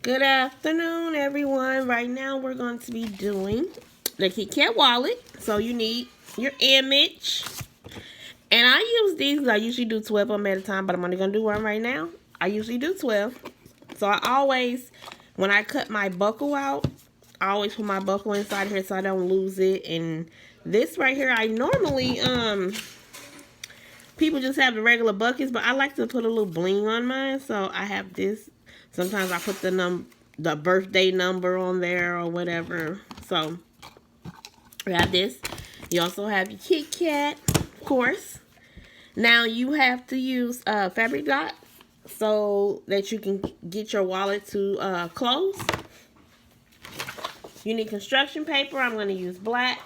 Good afternoon, everyone. Right now, we're going to be doing the KitKat wallet. So you need your image. And I use these. I usually do 12 of them at a time, but I'm only going to do one right now. I usually do 12. So I always, when I cut my buckle out, I always put my buckle inside here so I don't lose it. And this right here, I normally, people just have the regular buckets, but I like to put a little bling on mine. So I have this. Sometimes I put the birthday number on there or whatever. So we have this. You also have your KitKat, of course. Now you have to use fabric dot so that you can get your wallet to close. You need construction paper. I'm going to use black.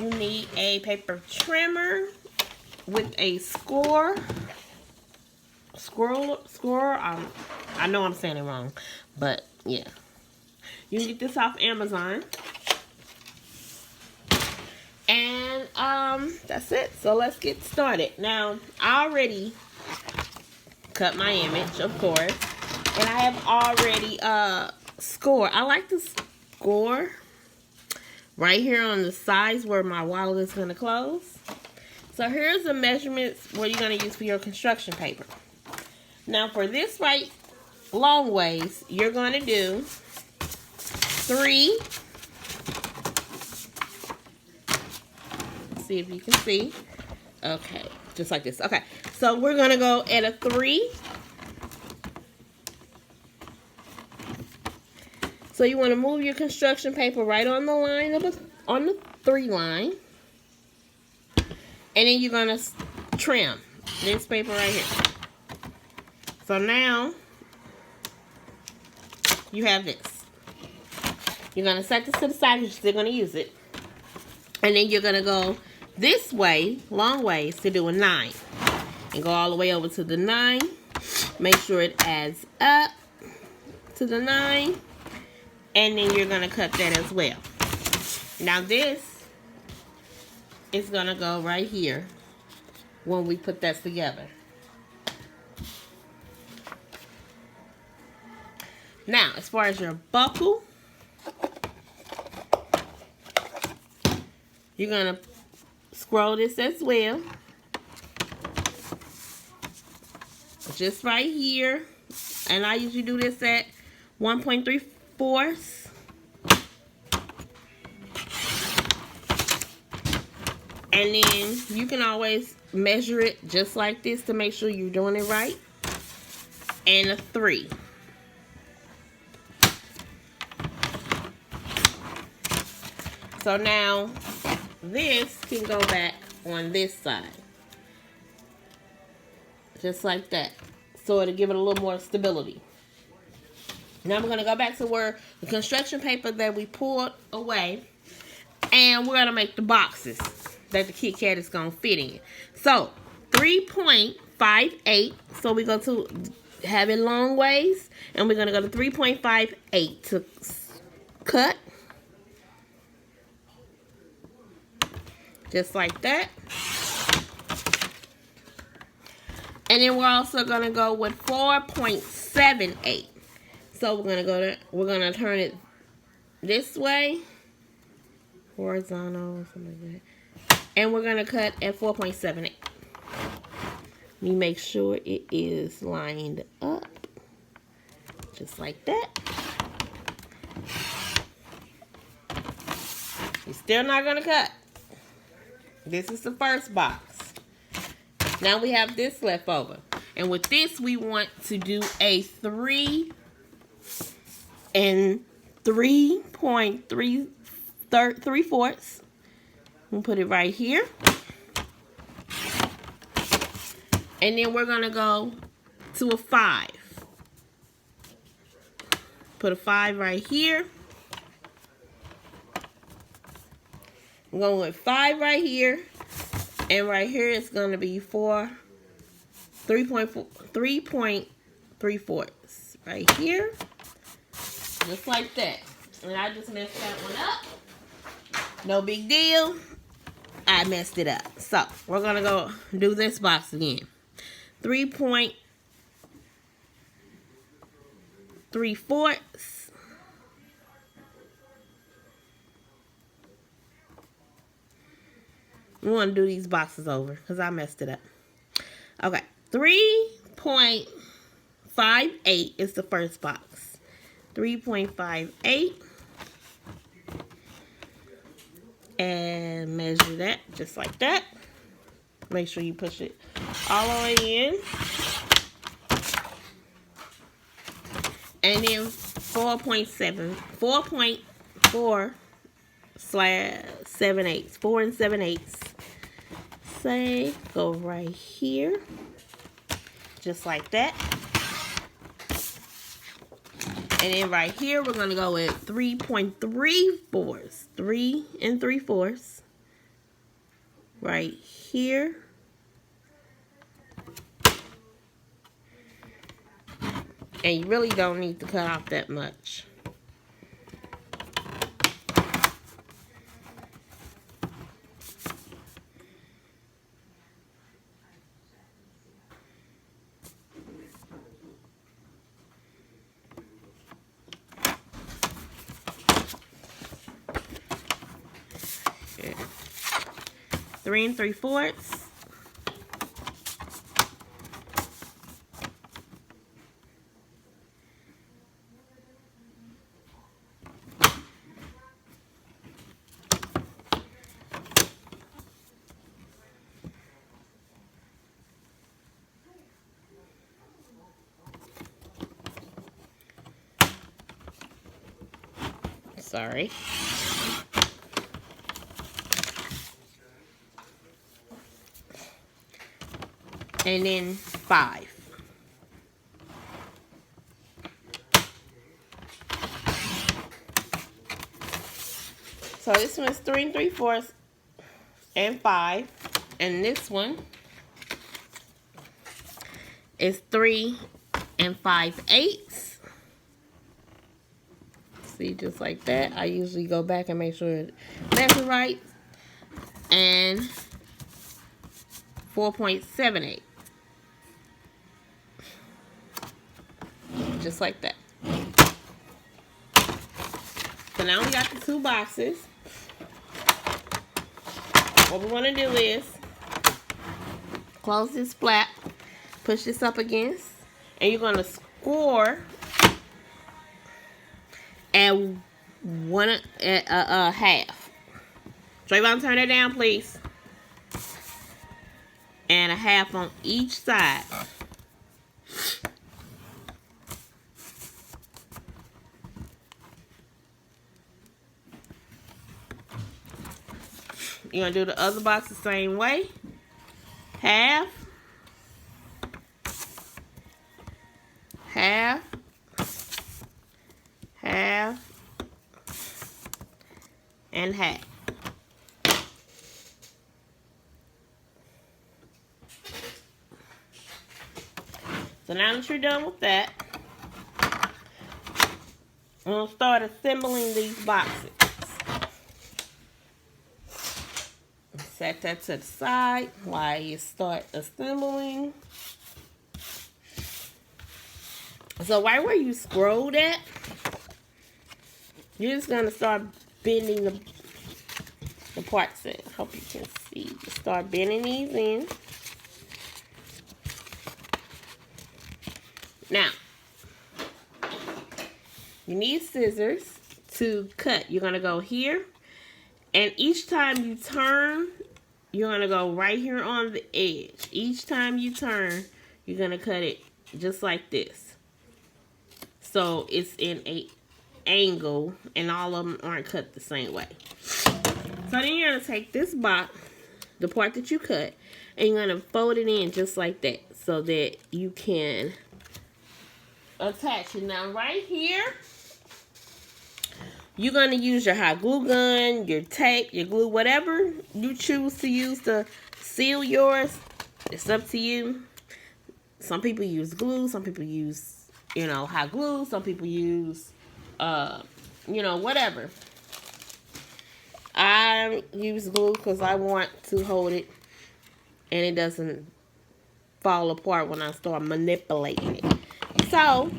You need a paper trimmer with a score. I know I'm saying it wrong, but yeah. You can get this off Amazon. And that's it. So let's get started. Now, I already cut my image, of course. And I have already scored. I like to score right here on the sides where my wallet is going to close. So here's the measurements what you're going to use for your construction paper. Now for this right long ways, you're going to do 3. See if you can see. Okay, just like this. Okay, so we're going to go at a 3. So you want to move your construction paper right on the line of on the 3 line. And then you're going to trim this paper right here. So now you have this. You're going to set this to the side because you're still going to use it. And then you're going to go this way, long ways, to do a 9. And go all the way over to the 9. Make sure it adds up to the 9. And then you're going to cut that as well. Now this is going to go right here when we put that together. Now, as far as your buckle, you're going to scroll this as well. Just right here. And I usually do this at 1.3/4. And then you can always measure it just like this to make sure you're doing it right. And a 3. So now this can go back on this side. Just like that. So it'll give it a little more stability. Now we're going to go back to where the construction paper that we pulled away. And we're going to make the boxes that the KitKat is going to fit in. So 3.58. So we go to have it long ways. And we're going to go to 3.58 to cut. Just like that. And then we're also going to go with 4.78. So we're going to turn it this way. Horizontal, something like that. And we're going to cut at 4.78. Let me make sure it is lined up. Just like that. You're still not going to cut. This is the first box. Now we have this left over. And with this, we want to do a 3 and 3.3/4. We'll put it right here. And then we're going to go to a 5. Put a 5 right here. I'm going with 5 right here. And right here it's going to be 3.3/4 right here. Just like that. And I just messed that one up. No big deal. I messed it up. So we're going to go do this box again. 3.3/4 3/4. We want to do these boxes over because I messed it up. Okay, 3.58 is the first box. 3.58. And measure that just like that. Make sure you push it all the way in. And then 4.4/7/8. 4 7/8. Say, go right here. Just like that. And then right here, we're going to go with 3.3/4. 3 3/4. Right here. And you really don't need to cut off that much. Okay. 3 3/4. Sorry. And then 5. So this one's 3 3/4 and 5. And this one is 3 5/8. See, just like that. I usually go back and make sure it measures right. And 4.78. Just like that. So now we got the 2 boxes. What we want to do is close this flap, push this up against, and you're going to score at half. Trayvon, turn that down, please. And a half on each side. You're going to do the other box the same way. Half. Half. Half. And half. So now that you're done with that, I'm going to start assembling these boxes. Set that to the side while you start assembling. So right where you scrolled at, you're just going to start bending the parts in. I hope you can see. Start bending these in. Now, you need scissors to cut. You're going to go here. And each time you turn, you're going to go right here on the edge. Each time you turn, you're going to cut it just like this. So it's in an angle and all of them aren't cut the same way. So then you're going to take this box, the part that you cut, and you're going to fold it in just like that so that you can attach it. Now right here, you're going to use your hot glue gun, your tape, your glue, whatever you choose to use to seal yours. It's up to you. Some people use glue. Some people use, hot glue. Some people use, whatever. I use glue because I want to hold it and it doesn't fall apart when I start manipulating it. So,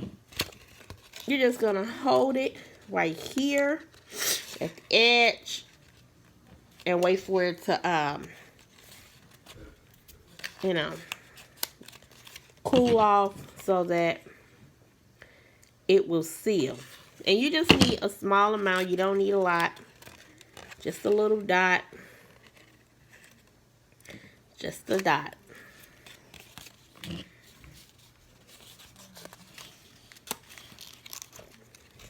you're just gonna hold it right here at the edge and wait for it to you know, cool off so that it will seal. And you just need a small amount. You don't need a lot. Just a little dot. Just a dot.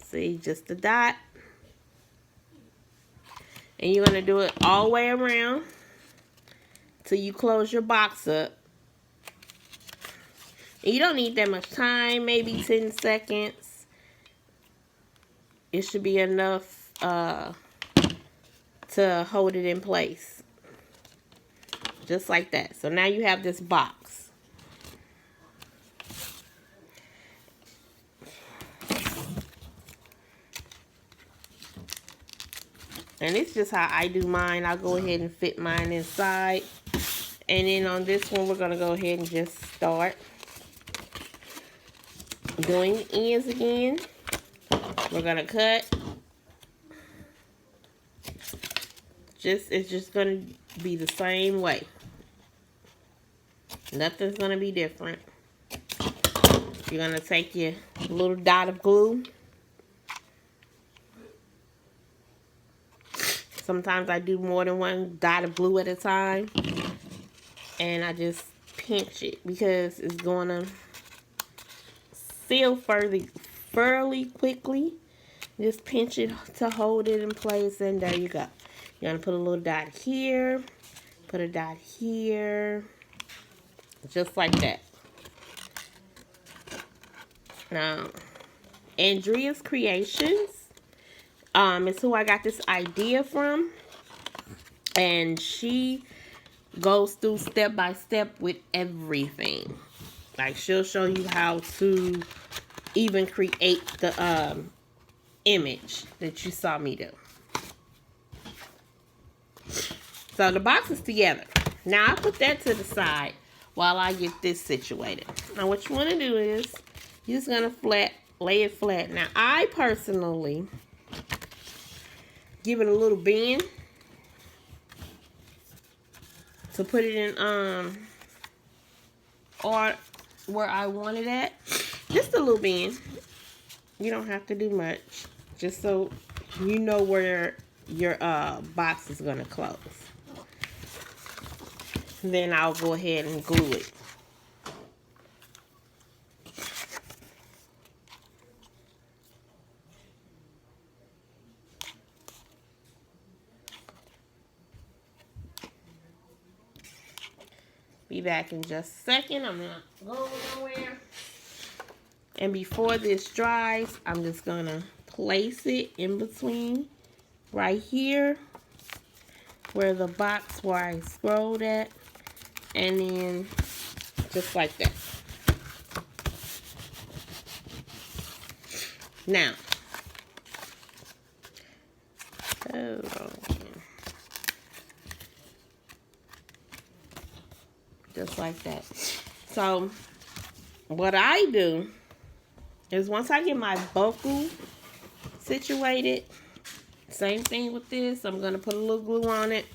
See, just a dot. And you're going to do it all the way around till you close your box up. And you don't need that much time, maybe 10 seconds. It should be enough to hold it in place. Just like that. So now you have this box. And it's just how I do mine. I'll go ahead and fit mine inside. And then on this one, we're going to go ahead and just start doing the ends again. We're going to cut. It's just going to be the same way. Nothing's going to be different. You're going to take your little dot of glue. Sometimes I do more than one dot of glue at a time. And I just pinch it because it's going to seal fairly quickly. Just pinch it to hold it in place, and there you go. You're going to put a little dot here, put a dot here, just like that. Now, Andrea's Creations is who I got this idea from, and she goes through step by step with everything. Like, she'll show you how to even create the image that you saw me do. So the box is together. Now I put that to the side while I get this situated. Now what you want to do is you're just gonna lay it flat. Now I personally give it a little bend to put it in or where I want it at. Just a little bend. You don't have to do much. Just so you know where your box is gonna close. Then I'll go ahead and glue it. Be back in just a second. I'm not going nowhere. And before this dries, I'm just gonna place it in between right here where the box where I scrolled at, and then just like that. Now, just like that. So what I do is once I get my boku situated, same thing with this. I'm going to put a little glue on it.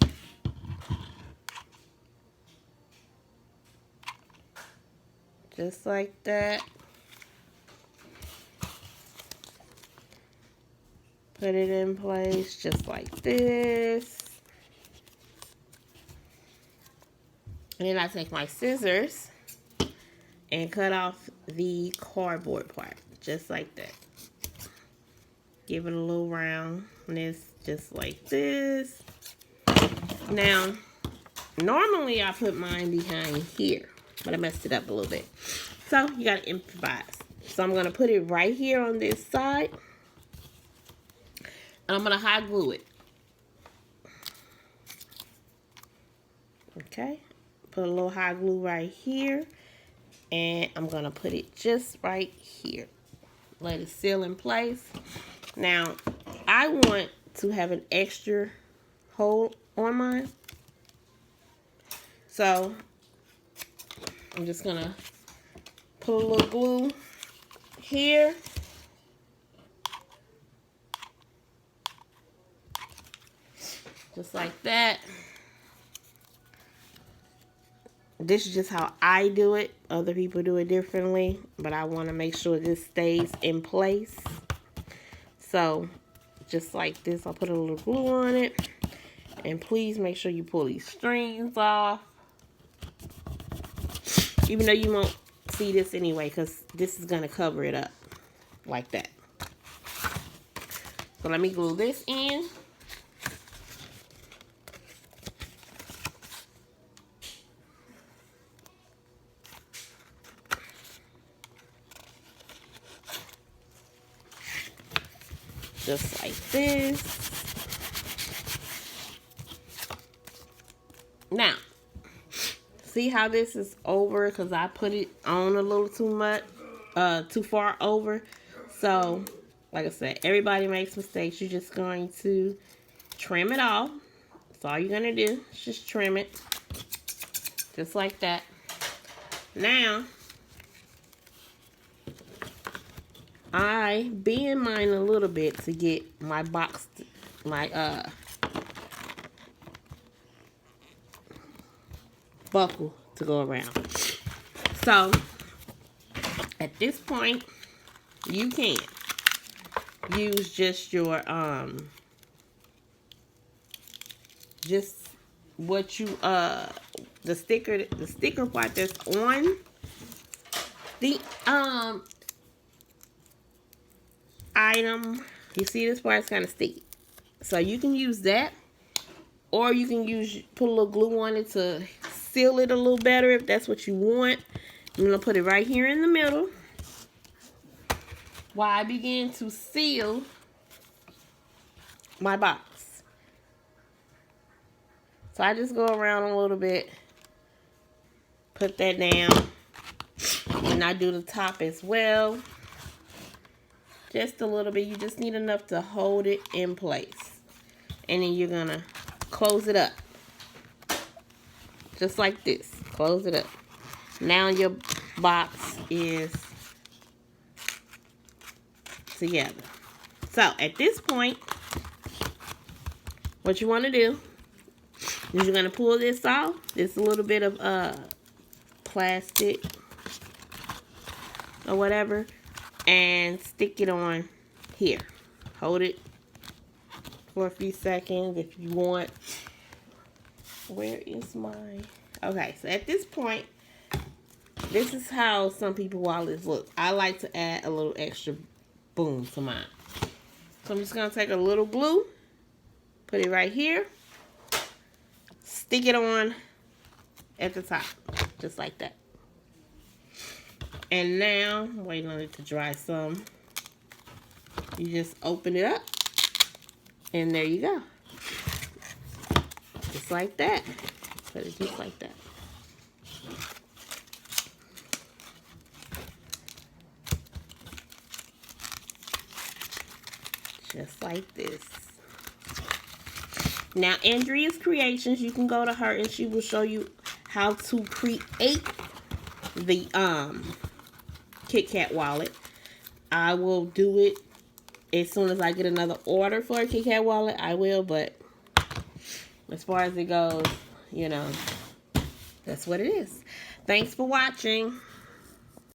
Just like that. Put it in place just like this. And then I take my scissors and cut off the cardboard part. Just like that. Give it a little roundness just like this. Now, normally I put mine behind here, but I messed it up a little bit. So you gotta improvise. So I'm gonna put it right here on this side. And I'm gonna hot glue it. Okay. Put a little hot glue right here. And I'm gonna put it just right here. Let it seal in place. Now, I want to have an extra hole on mine. So, I'm just gonna put a little glue here. Just like that. This is just how I do it. Other people do it differently, but I want to make sure this stays in place. So, just like this, I'll put a little glue on it. And please make sure you pull these strings off. Even though you won't see this anyway, because this is going to cover it up like that. So let me glue this in. Just like this. Now, see how this is over because I put it on a little too much, too far over. So, like I said, everybody makes mistakes. You're just going to trim it off. That's all you're going to do. Just trim it. Just like that. Now, I bend mine a little bit to get my box, my buckle to go around. So at this point, you can use just your just what you the sticker part that's on the item. You see this part's kind of sticky, so you can use that, or you can put a little glue on it to seal it a little better if that's what you want. I'm gonna put it right here in the middle while I begin to seal my box. So I just go around a little bit, put that down, and I do the top as well. Just a little bit. You just need enough to hold it in place. And then you're gonna close it up. Just like this. Close it up. Now your box is together. So at this point, what you want to do is you're gonna pull this off. This little bit of plastic or whatever, and stick it on here. Hold it for a few seconds if you want. Where is my... Okay, so at this point, this is how some people wallets look. I like to add a little extra boom to mine. So I'm just going to take a little glue, put it right here, stick it on at the top, just like that. And now, I'm waiting on it to dry some. You just open it up, and there you go. Just like that. Put it just like that. Just like this. Now, Andrea's Creations, you can go to her and she will show you how to create the Kit Kat wallet. I will do it as soon as I get another order for a Kit Kat wallet. I will, but as far as it goes, you know, that's what it is. Thanks for watching.